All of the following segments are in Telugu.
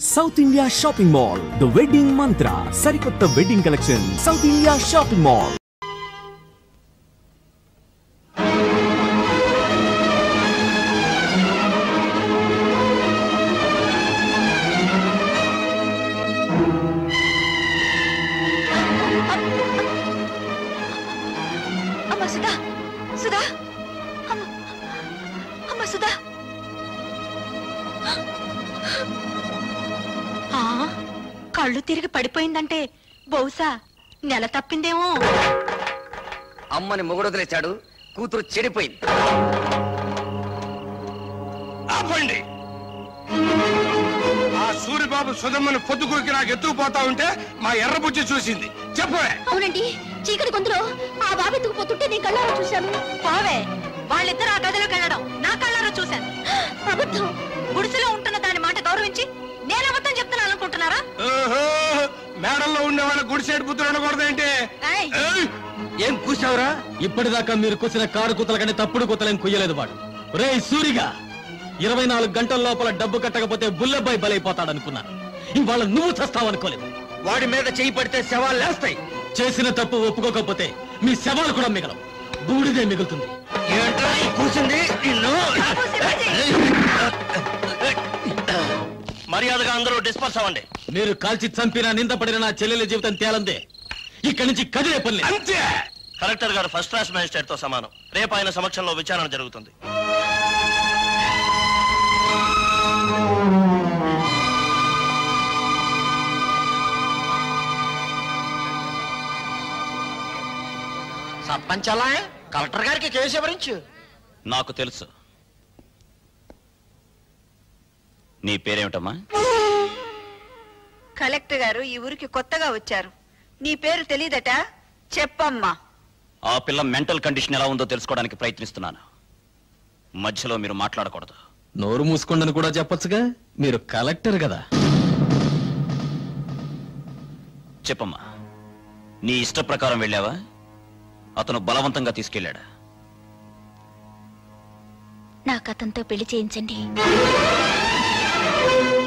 South India Shopping Mall, The Wedding Mantra, Sarikotta Wedding Collection, South India Shopping Mall. Amma Sudha, Sudha, Amma Sudha. కళ్ళు తిరిగి పడిపోయిందంటే బహుశా నెల తప్పిందేమో. అమ్మని మొగుడు వదిలేశాడు, కూతురు చెడిపోయింది. ఆపండి. ఆ సూరిబాబు సుధమ్మని పొద్దుకూకి నాకు ఎత్తుకుపోతా ఉంటే మా ఎర్రబుజ్జి చూసింది. చెప్పవే. అవునండి, చీకటి గొంతులో ఆ బాబు ఎత్తుకుపోతుంటే నేను కళ్ళారా చూశాను. బావే, వాళ్ళిద్దరు ఆ గదిలోకి వెళ్ళడం నా కళ్ళారా చూశాను. అబద్ధం. గుడిసెలో ఉంటున్న దాని మాట గౌరవించి నేను అబద్ధం చెప్తున్నాను అనుకుంటున్నారా? మేడల్లో ఉండే వాళ్ళ గుడిసేడు పుత్రుడు ఉండకూడదేంటి? ఏం కూసావురా? ఇప్పటిదాకా మీరు కూసిన కారు కూతల కంటే తప్పుడు కూతలేం కుయ్యలేదు వాడు. రే సూరిగా, 24 గంటల లోపల డబ్బు కట్టకపోతే బుల్లబ్బాయి బలైపోతాడనుకున్నాను. ఇవాళ నువ్వు చస్తావనుకోలేదు. వాడి మీద చేయి పడితే శవాలు లేస్తాయి. చేసిన తప్పు ఒప్పుకోకపోతే మీ శవాలు కూడా మిగలవు, బూడిదే మిగులుతుంది. కూర్చుంది మర్యాదగా అందరూ డిస్పర్స్ అవ్వండి. మీరు కాల్చి చంపినా నిందపడిన నా చెల్లెల జీవితం తేలందే. ఇక్కడి నుంచి కదిలే పని అంతే. కలెక్టర్ గారు ఫస్ట్ క్లాస్ మేజిస్ట్రేట్ తో సమానం. రేపు ఆయన సమక్షంలో విచారణ జరుగుతుంది. సర్పంచ్ అలా కలెక్టర్ గారికి కేసు ఎవరించు. నాకు తెలుసు. నీ పేరేమిటమ్మా? కలెక్టర్ గారు ఈ ఊరికి కొత్తగా వచ్చారు. నీ పేరు తెలీదట, చెప్పమ్మా. ఆ పిల్ల మెంటల్ కండిషన్ ఎలా ఉందో తెలుసుకోవడానికి ప్రయత్నిస్తున్నాను. మధ్యలో మీరు మాట్లాడకూడదు. నోరు మూసుకోండని కూడా చెప్పొచ్చుగా, మీరు కలెక్టర్ కదా. చెప్పమ్మా, నీ ఇష్ట ప్రకారం వెళ్ళావా? అతను బలవంతంగా తీసుకెళ్ళాడా? నాకు అతనితో పెళ్లి చేయించండి.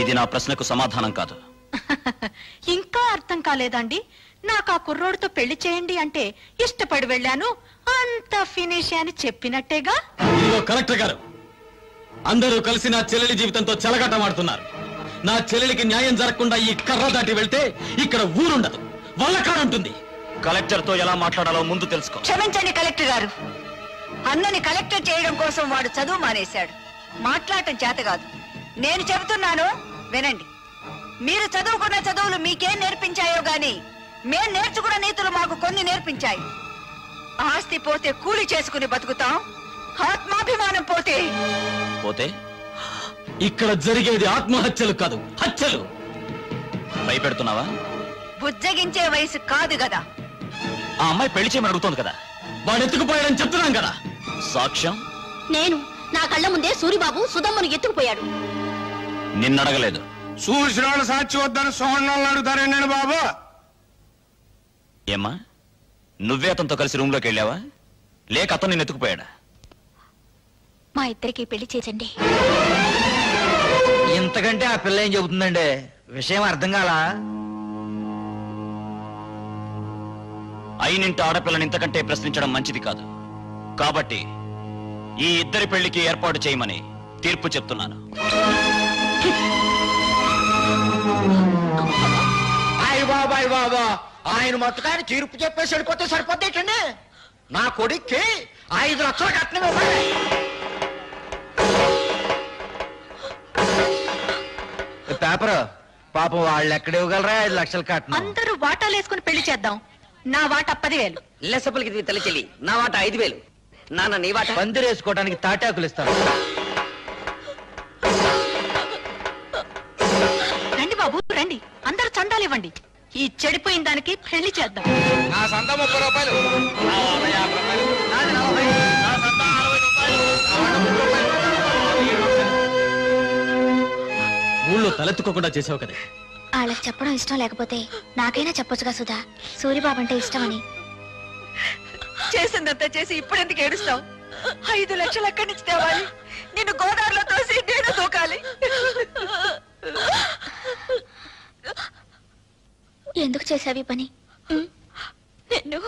ఇది నా ప్రశ్నకు సమాధానం కాదు. ఇంకా అర్థం కాలేదండి? నాకు ఆ కుర్రోడితో పెళ్లి చేయండి అంటే ఇష్టపడి వెళ్ళాను, అంత ఫినిష్ అని చెప్పినట్టేగా. ఇదిగో కలెక్టర్ గారు, అందరూ కలిసి నా చెల్లెలి జీవితంతో చెలగాటమాడుతున్నారు. నా చెల్లెలికి న్యాయం జరగకుండా ఈ కర్ర దాటి వెళ్తే ఇక్కడ ఊరుండదు, వల్లకాడుంటుంది. కలెక్టర్ తో ఎలా మాట్లాడాలో ముందు తెలుసుకో. క్షమించండి కలెక్టర్ గారు, అన్నని కలెక్టర్ చేయడం కోసం వాడు చదువు మానేశాడు. మాట్లాడటం చేత కాదు. నేను చెబుతున్నాను వినండి. మీరు చదువుకున్న చదువులు మీకేం నేర్పించాయో గాని మేం నేర్చుకున్న నీతులు మాకు కొన్ని నేర్పించాయి. ఆస్తి పోతే కూలి చేసుకుని బతుకుతాం, ఆత్మాభిమానం పోతే పోతే ఇక్కడ జరిగేది ఆత్మహత్యలు కాదు, హత్యలు. భయపెడుతున్నావా? బుజ్జగించే వయసు కాదు కదా. ఆ అమ్మాయి పెళ్లి చేయమని అడుగుతోంది కదా. వాడు ఎత్తుకుపోయాడని చెప్తున్నాం కదా. సాక్ష్యం? నేను నా కళ్ళ ముందే సూరిబాబు సుధమ్మను ఎత్తుకుపోయాడు. నిన్నడగలేదు. చూసిన వాళ్ళు సాక్షి వద్దని సోహన్ అడుగుతారండి బాబు. ఏమ్మా, నువ్వే అతనితో కలిసి రూమ్ లోకి వెళ్ళావా, లేక అతను నిన్ను ఎత్తుకుపోయాడా? మా ఇద్దరికి పెళ్లి చేసండి. ఇంతకంటే ఆ పిల్ల ఏం చెబుతుందండి? విషయం అర్థం కాలా? అయినింటి ఆడపిల్లని ఇంతకంటే ప్రశ్నించడం మంచిది కాదు. కాబట్టి ఈ ఇద్దరి పెళ్లికి ఏర్పాటు చేయమని తీర్పు చెప్తున్నాను. బాబాయ్ బాబా, ఆయన మొత్తకాన్ని తీర్పు చెప్పేసి వెళ్ళిపోతే సరిపోతేటండి. నా కొడుక్కి 5 లక్షలు కట్నం ఇవ్వాలి. పేపర్ పాపం వాళ్ళు ఎక్కడ ఇవ్వగలరా 5 లక్షలు కట్నం? అందరూ వాటాలు వేసుకుని పెళ్లి చేద్దాం. నా వాట 10,000. లెసపలికి తలచెల్లి, నా వాట 5,000. నాన్న నీ వాట? పందిరేసుకోవడానికి తాటాకులు ఇస్తాను. రండి బాబు రండి, అందరూ చందాలు ఇవ్వండి. ఈ చెడిపోయిన దానికి పెళ్లి చేద్దాం. నా సంత 30 రూపాయలు. ఊళ్ళో తలెత్తుకోకుండా చేసావు కదా. వాళ్ళకి చెప్పడం ఇష్టం లేకపోతే నాకైనా చెప్పొచ్చుగా సుధా, సూరిబాబు అంటే ఇష్టమని. చేసిందంతా చేసి ఇప్పుడెందుకు ఏడుస్తావు? 5 లక్షలు ఎక్కడి నుంచి తేవాలి? నిన్ను గోదావరిలో తోసి నేను దూకాలి. ఎందుకు చేసావి పని? నేను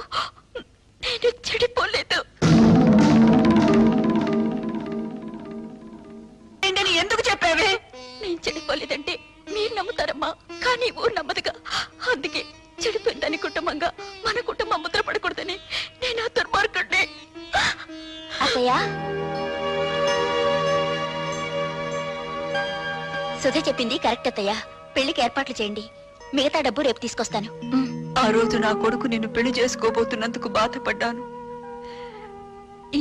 చెడిపోలేదు. ఎందుకు చెప్పావే? నేను చెడిపోలేదంటే మీరు నమ్ముతారమ్మా, కానీ ఊరు నమ్మదుగా. అందుకే చెడిపోయిందని కుటుంబంగా మన కుటుంబం ముద్ర పడకూడదని నేను ఆ దుర్మార్గుడిని. అత్తయ్య, సుధ చెప్పింది కరెక్ట్ అత్తయ్య. పెళ్లికి ఏర్పాట్లు చేయండి, మిగతా డబ్బు రేపు తీసుకొస్తాను. ఆ రోజు నా కొడుకు నిన్ను పెళ్లి చేసుకోబోతున్నందుకు బాధపడ్డాను.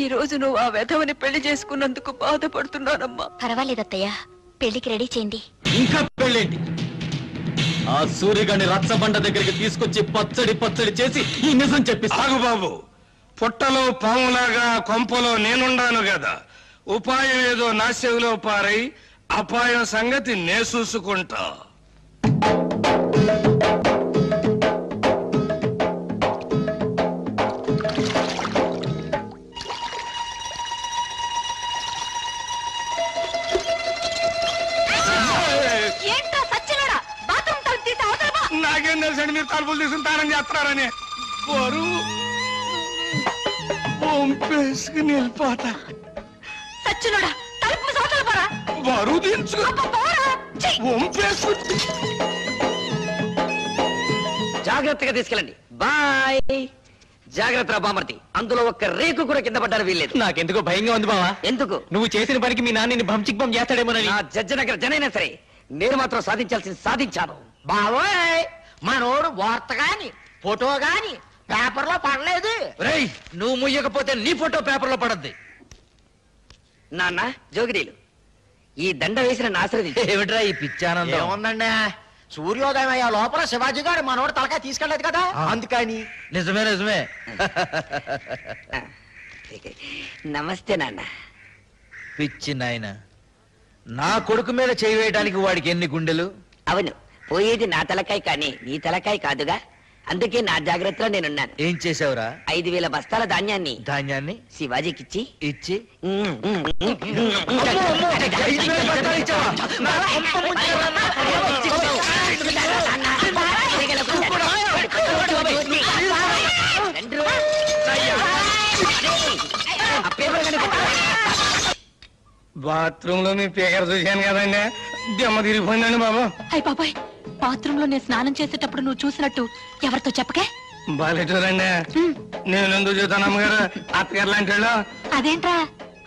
ఈ రోజు నువ్వు ఆ వెధవని పెళ్లి చేసుకున్నందుకు బాధపడుతున్నానమ్మా. పర్వాలేదత్తయ్య, పెళ్లికి రెడీ చేయండి. ఇంకా పెళ్ళేంటి? ఆ సూర్యగాని రచ్చబండ దగ్గరికి తీసుకొచ్చి పచ్చడి చేసి ఈ నిజం చెప్పి. ఆగు బాబు, పుట్టలో పాములాగా కొంపలో నేనుండాను కదా. ఉపాయం ఏదో నా చెవిలో పారై అపాయం సంగతి నే చూసుకుంటా. నాకేం తెలుసండి మీరు తలుపులు తీసుకుంటారని చేస్తున్నారని. బరువు వంపేసుకుని వెళ్ళిపోతా. సచ్చినోడా, తలుపు సోతలు పోరా. బరువు దించు వంపేసుకు. జాగ్రత్తగా తీసుకెళ్ళండి. బాయ్. జాగ్రత్త బామర్తి, అందులో ఒక్క రేకు కూడా కింద పడ్డారు వీల్లేదు. నాకెందుకో భయంగా ఉంది బావా. ఎందుకు? నువ్వు చేసిన పనికి మీ నాన్నని భంచిక్బం చేస్తాడేమోనని. నా జడ్జనగర జనైనా సరే నేను మాత్రం సాధించాల్సింది సాధించాను. బావోయ్, మనోడు వార్త గాని ఫోటో గాని పేపర్లో పడలేదు. రేయ్, నువ్వు ముయ్యకపోతే నీ ఫోటో పేపర్లో పడద్ది. నాన్న జోగిరీలు, ఈ దండ వేసిన ఆశ్రది ఏమిట్రా ఈ పిచ్చానందం? ఏముందండి, సూర్యోదయం అయ్యే లోపల శివాజీ గారు మనోడు తలకాయ తీసుకెళ్లేదు కదా, అందుకని. నిజమే. నమస్తే నాన్న. పిచ్చి నాయన, నా కొడుకు మీద చేయి వేయడానికి వాడికి ఎన్ని గుండెలు? అవును, పోయేది నా తలకాయ కానీ నీ తలకాయ కాదుగా, అందుకే నా జాగ్రత్తలో నేనున్నాను. ఏం చేసావురా? 5,000 బస్తాల ధాన్యాన్ని శివాజీకిచ్చి ఇచ్చి బాత్రూమ్ లో మీ పేకర చూశాను కదండి, దెమ్మ తిరిగిపోయిందండి బాబు. అయ్య బాబాయ్, బాత్రూమ్ లో నేను స్నానం చేసేటప్పుడు నువ్వు చూసినట్టు ఎవరితో చెప్పకే. బాలేటూరండి, నేను ఎందుకు చూస్తాను అమ్మగారు, అత్తగారు లాంటి వాళ్ళు. అదేంట్రా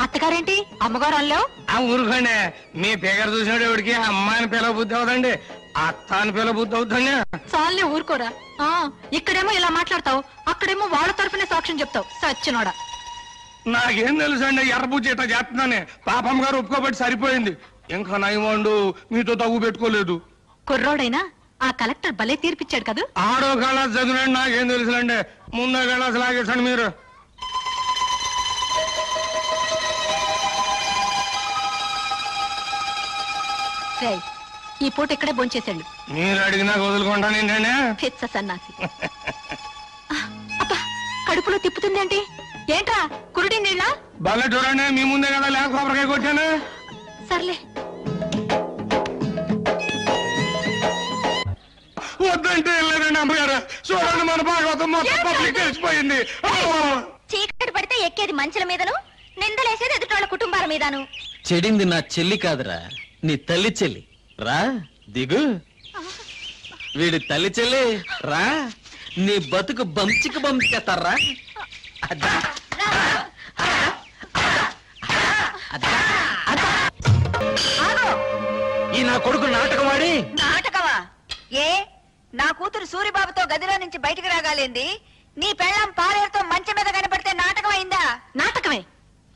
అత్తగారేంటి అమ్మగారు అల్లావు? ఆ ఊరుకోండి, మీ పేకర చూసినట్టు ఎవరికి అమ్మాయిని పిల్ల బుద్ధి అవుతండి, అత్త అని పిల్ల బుద్ధి అవుతుంది. చాలే ఊరుకోరా. ఇక్కడేమో ఇలా మాట్లాడతావు, అక్కడేమో వాళ్ళ తరఫునే సాక్ష్యం చెప్తావు. సచ్చినోడా. నాకేం తెలుసు అండి, ఎర్రబుజ్జి ఇట్లా చేస్తున్నానే. పాపమ్మ గారు ఒప్పుకోబట్టి సరిపోయింది, ఇంకా నయమండు మీతో తగ్గు పెట్టుకోలేదు. కుర్రోడైనా ఆ కలెక్టర్ భలే తీర్పిచ్చాడు కదా. ఆడో కళాస్ చదివినండి, నాకేం తెలుసులండి, ముందో కళాస్ లాగేసండి మీరు. ఈ పూట ఇక్కడే భోంచేసాడు. మీరు అడిగినా వదులుకుంటాను ఏంటండి. పిచ్చ సన్నాసి. అబ్బా, కడుపులో తిప్పుతుందేంటి? ఏంట్రా కురుడి నీళ్ళ? భలే చూడండి, మీ ముందే కదా లేక కొబ్బరికాయ కొట్టాను. సర్లే. వద్దంటే లేదండి అమ్మగారు, చూడండి మన భాగవతం మొత్తం పబ్లిక్ తెలిసిపోయింది. చీకటి పడితే ఎక్కేది మంచుల మీదను, నిందలేసేది ఎదుటోళ్ళ కుటుంబాల మీదను. చెడింది నా చెల్లి కాదురా, నీ తల్లి చెల్లి. రా దిగు. వీడి తల్లి చెల్లి రా, నీ బతుకు బంచికి బంచేస్తారా. ఈ నా కొడుకు నాటకమాడి. నాటకమా? ఏ, నా కూతురు సూరిబాబుతో గదిలో నుంచి బయటికి రాగాలింది, నీ పెళ్ళం పాలేరుతో మంచం మీద కనపడితే నాటకం అయిందా? నాటకమే.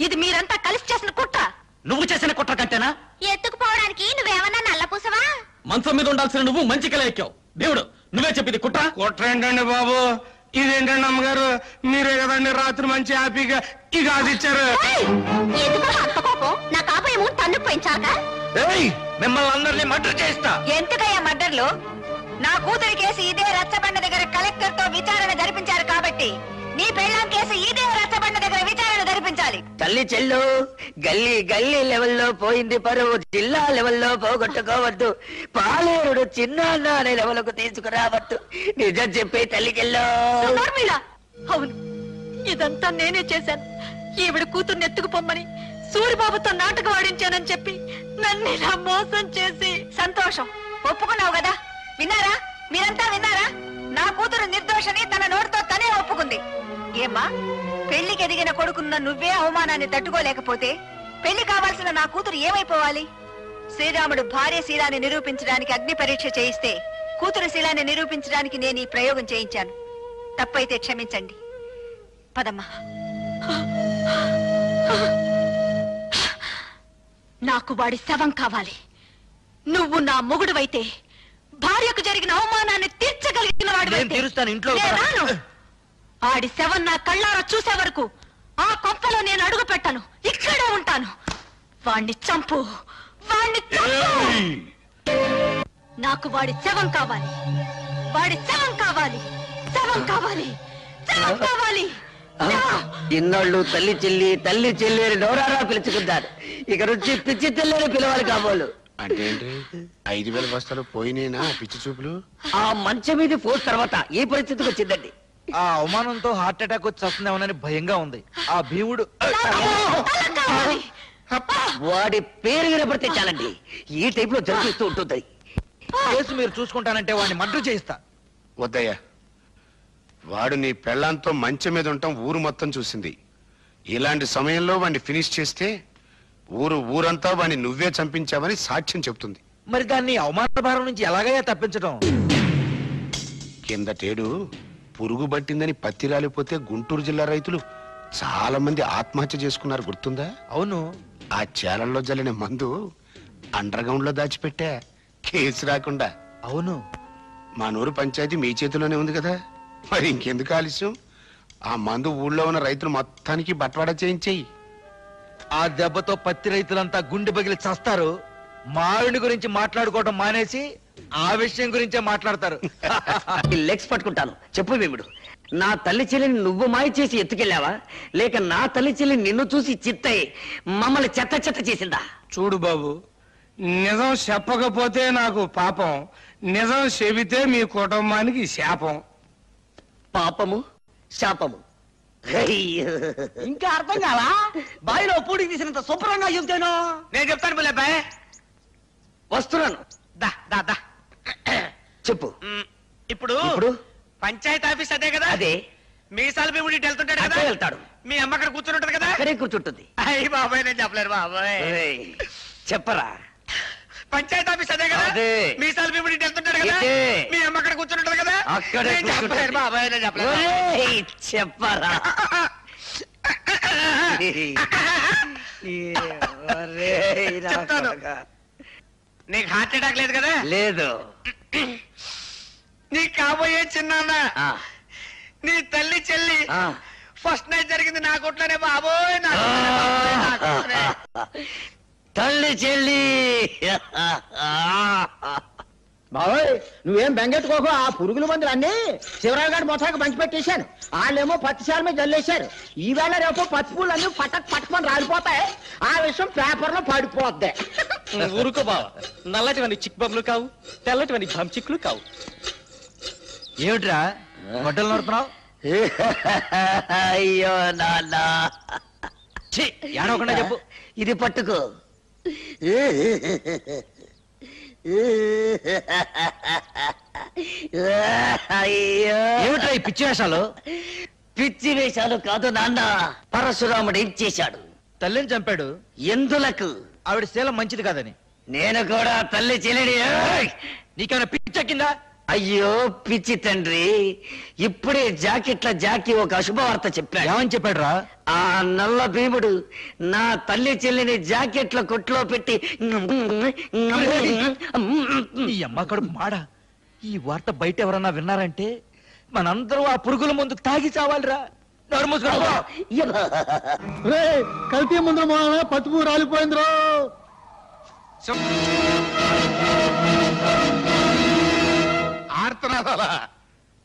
ఇది మీరంతా కలిసి చేసిన కుట్ర. నువ్వు చేసిన కుట్ర కంటేనా? ఎత్తుకుపోవడానికి నువ్వేమన్నా నల్లపూసవా? మంచం మీద ఉండాల్సిన నువ్వు మంచి కల ఎక్కావు. దేవుడు, నువ్వే చెప్పింది కుట్ర. కుట్ర ఏంటండి బాబు, ఇదేంటండి అమ్మగారు, మీరే కదండి రాత్రి మంచి హ్యాపీగా ఈ గాజు ఇచ్చారు. ఎందుకు అంత కోపం? నా కాపేమో తన్నుకు పోయించాక మిమ్మల్ని అందరినీ మర్డర్ చేస్తా. ఎందుకయ్యా మర్డర్లు? నా కూతురి కేసు ఇదే రచ్చబండ దగ్గర కలెక్టర్ తో విచారణ జరిపించారు కాబట్టి నీ పెళ్ళాం కేసు ఇదే రచ్చబండ దగ్గర విచారణ జరిపించాలి. తల్లి చెల్లు గల్లీ గల్లీ లెవెల్లో పోయింది పరువు, జిల్లా లెవెల్లో పోగొట్టుకోవద్దు, పాలేరుడు చిన్న అనే లెవెల్కు తీసుకురావద్దు. నిజం చెప్పే తల్లి చెల్లు. అవును, ఇదంతా నేనే చేశాను. ఈవిడ కూతుర్ని ఎత్తుకుపోమ్మని సూరిబాబుతో నాటకం ఆడించానని చెప్పి నన్ను ఇలా మోసం చేసి. సంతోషం, ఒప్పుకున్నావు కదా. విన్నారా, మీరంతా విన్నారా? నా కూతురు నిర్దోషని తన నోటితో తనే ఒప్పుకుంది. ఏమ్మా, పెళ్లికి ఎదిగిన కొడుకున్న నువ్వే అవమానాన్ని తట్టుకోలేకపోతే పెళ్లి కావాల్సిన నా కూతురు ఏమైపోవాలి? శ్రీరాముడు భార్య శీలాన్ని నిరూపించడానికి అగ్ని పరీక్ష చేయిస్తే కూతురు శీలాన్ని నిరూపించడానికి నేను ఈ ప్రయోగం చేయించాను. తప్పైతే క్షమించండి. పదమ్మా. నాకు వాడి శవం కావాలి. నువ్వు నా మొగుడువైతే భార్యకు జరిగిన అవమానాన్ని తీర్చగలిగిన వాడు. ఆడి శవం నా కళ్ళారా చూసే వరకు ఆ కొంపలో నేను అడుగు పెట్టను, ఇక్కడే ఉంటాను. వాణ్ణి చంపు, వాణ్ణి చంపు. నాకు వాడి శవం కావాలి, వాడి శవం కావాలి, శవం కావాలి, శవం కావాలి. ఇన్నాళ్ళు తల్లి చెల్లి తల్లి చెల్లి అని నోరారా పిలుచుకుంటారు. ఇక నుంచి పిచ్చి తెల్లని పిలవాలి కాబోలు. అంటే 5,000 బస్తాలు పోయినేనా పిచ్చి చూపులు? ఆ మంచం మీద పోస్ తర్వాత ఏ పరిస్థితికి వచ్చిందండి? ఆ అవమానంతో హార్ట్ అటాక్ వచ్చి వస్తుందేమోనని భయంగా ఉంది. ఆ భీముడు వాడి పేరు వినపడితే చాలండి, ఈ టైప్ లో జరిపిస్తూ ఉంటుంది. కేసు మీరు చూసుకుంటానంటే వాడిని మర్డర్ చేయిస్తా. వద్దయ్యా, వాడు నీ పెళ్ళాంతో మంచం మీద ఉంటాం ఊరు మొత్తం చూసింది. ఇలాంటి సమయంలో వాడిని ఫినిష్ చేస్తే ఊరంతా వాడిని నువ్వే చంపించావని సాక్ష్యం చెప్తుంది. మరి దాన్ని అవమాన భారం నుంచి ఎలాగయ్యా తప్పించడం? కిందటేడు పురుగు పట్టిందని పత్తి రాలిపోతే గుంటూరు జిల్లా రైతులు చాలా మంది ఆత్మహత్య చేసుకున్నారు, గుర్తుందా? అవును. ఆ చేలల్లో జల్లిన మందు అండర్ గ్రౌండ్ లో దాచిపెట్టా, కేసు రాకుండా. అవును. మా నూరు పంచాయతీ మీ చేతిలోనే ఉంది కదా, మరి ఇంకెందుకు ఆలస్యం? ఆ మందు ఊళ్ళో ఉన్న రైతులు మొత్తానికి బట్వాడా చేయించేయి. ఆ దెబ్బతో పత్తి రైతులంతా గుండె పగిలి చస్తారు. మావిడి గురించి మాట్లాడుకోవడం మానేసి ఆ విషయం గురించే మాట్లాడతారు. లెగ్స్ పట్టుకుంటాను. చెప్పు భీముడు, నా తల్లి చెల్లిని నువ్వు మాయ చేసి ఎత్తుకెళ్ళావా, లేక నా తల్లి చెల్లి నిన్ను చూసి చిత్తయి మమ్మల్ని చెత్త చెత్త చేసిందా? చూడు బాబు, నిజం చెప్పకపోతే నాకు పాపం, నిజం చెబితే మీ కుటుంబానికి శాపం. పాపము శాపము ఇంకా అర్థం కాలా? బావిలో పూడికి తీసినంత శుభ్రంగా చెబుతాను. నేను చెప్తాను బుల్లబ్బాయ్. వస్తున్నాను. దా దా దా చెప్పు. ఇప్పుడు పంచాయతీ ఆఫీస్ అదే కదా? అదే. మీసాల భీముడి వెళ్తుంటాడు కదా? వెళ్తాడు. మీ అమ్మ అక్కడ కూర్చుంటది కదా? అక్కడే కూర్చుంటుంది. అయ్యి బాబాయ్, నేను చెప్పలేరు బాబాయ్. చెప్పరా. పంచాయతీ ఆఫీస్ అదే కదా? అదే. మీసాల భీముడి వెళ్తుంటాడు కదా? మీ అమ్మ అక్కడ కూర్చుంటది కదా? అక్కడే చెప్పలేరు బాబాయ్, నేను చెప్పలేరు. చెప్పరా. చెప్తాను. నీకు హార్ట్ అటాక్ లేదు కదా? లేదు. నీ కాబోయే చిన్నాన్న, నీ తల్లి చెల్లి ఫస్ట్ నైట్ జరిగింది నా కొట్లోనే బాబోయ్. తల్లి చెల్లి. బాబోయ్, నువ్వేం బెంగెట్టుకోకు. ఆ పురుగుల మందులు అన్ని శివరావు గారి మొత్తానికి పంచి పెట్టేశాను. వాళ్ళేమో పత్తిశాల మీద జల్లేశారు. ఈవేళ రేపు పత్తి పూలు అన్ని పట్టమని రాలిపోతాయి. ఆ విషయం పేపర్ లో పడిపోద్ది. ఊరుకో బావ, నల్లటివన్నీ చిక్ బొమ్మలు కావు, తెల్లటివన్నీ చిక్కులు కావు. ఏమిట్రా గొడ్డలు నడుపుతున్నావు? అయ్యో నాన్న, ఏడవకుండా చెప్పు. ఇది పట్టుకో. అయ్యో, ఏమిట్రా ఈ పిచ్చి వేషాలు? పిచ్చి వేషాలు కాదు నాన్న, పరశురాముడు ఏం చేశాడు? తల్లిని చంపాడు. ఎందులకు? ఆవిడ శీలం మంచిది కాదని. నేను కూడా తల్లి చెల్లిని. నీకేమైనా పిచ్చెక్కిందా? అయ్యో పిచ్చి తండ్రి, ఇప్పుడే జాకీ ఒక అశుభవార్త చెప్పాడు. ఏమని చెప్పాడు రా? ఆ నల్ల భీముడు నా తల్లి చెల్లిని జాకెట్ల కొట్లో పెట్టి. ఈ అమ్మ కడుపు మాడ. ఈ వార్త బయట ఎవరన్నా విన్నారంటే మనందరూ ఆ పురుగుల ముందు తాగి చావాలిరా. నోరు మూసుకో. కల్తీ ముందు పత్తిపూ రాలిపోయిందిరో. ఆహ్లాదాలా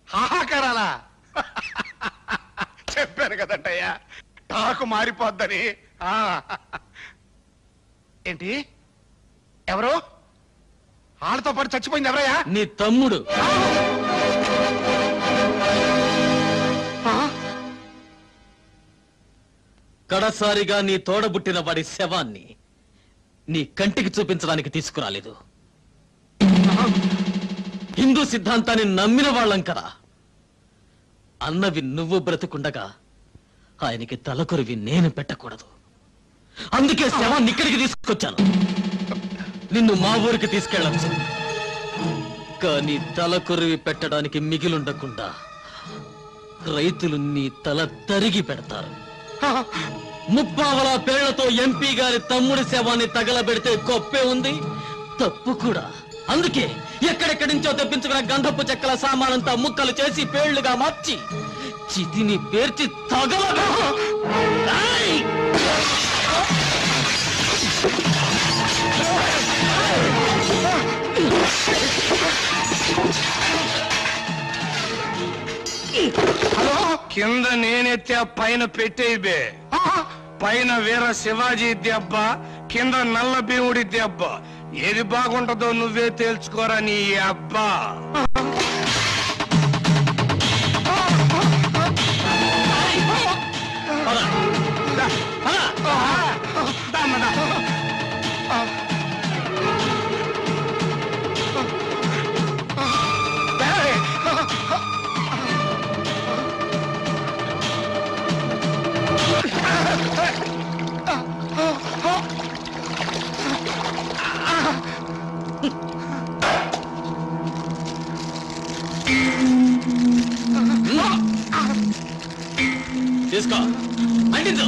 హాహాకారాలా చెప్పాను కదంటయ్యా టాకు మారిపోద్దని. ఏంటి ఎవరు వాళ్ళతో పాటు చచ్చిపోయింది ఎవరయ్యా? నీ తమ్ముడు. కడసారిగా నీ తోడబుట్టిన వాడి శవాన్ని నీ కంటికి చూపించడానికి తీసుకురాలేదు. హిందూ సిద్ధాంతాన్ని నమ్మిన వాళ్ళం కదా. అన్నవి నువ్వు బ్రతుకుండగా ఆయనకి తలకొరివి నేను పెట్టకూడదు. అందుకే శవాన్ని ఇక్కడికి తీసుకొచ్చాను. నిన్ను మా ఊరికి తీసుకెళ్ళచ్చు, కానీ తలకొరివి పెట్టడానికి మిగిలుండకుండా రైతులు నీ తల తరిగి పెడతారు. ముప్పావల పేళ్లతో ఎంపీ గారి తమ్ముడి శవాన్ని తగలబెడితే గొప్పే ఉంది, తప్పు కూడా. అందుకే ఎక్కడెక్కడి నుంచో తెప్పించుకున్న గంధపు చెక్కల సామానంతా ముక్కలు చేసి పేళ్లుగా మార్చి చితిని పేర్చి తగల. హలో, కింద నేనెత్తే పైన పెట్టేబే. పైన వీర శివాజీ దెబ్బ, కింద నల్ల భీముడి దెబ్బ. ఏది బాగుంటుందో నువ్వే తేల్చుకోరా నీ అబ్బా. తీసుకో, అంటించు.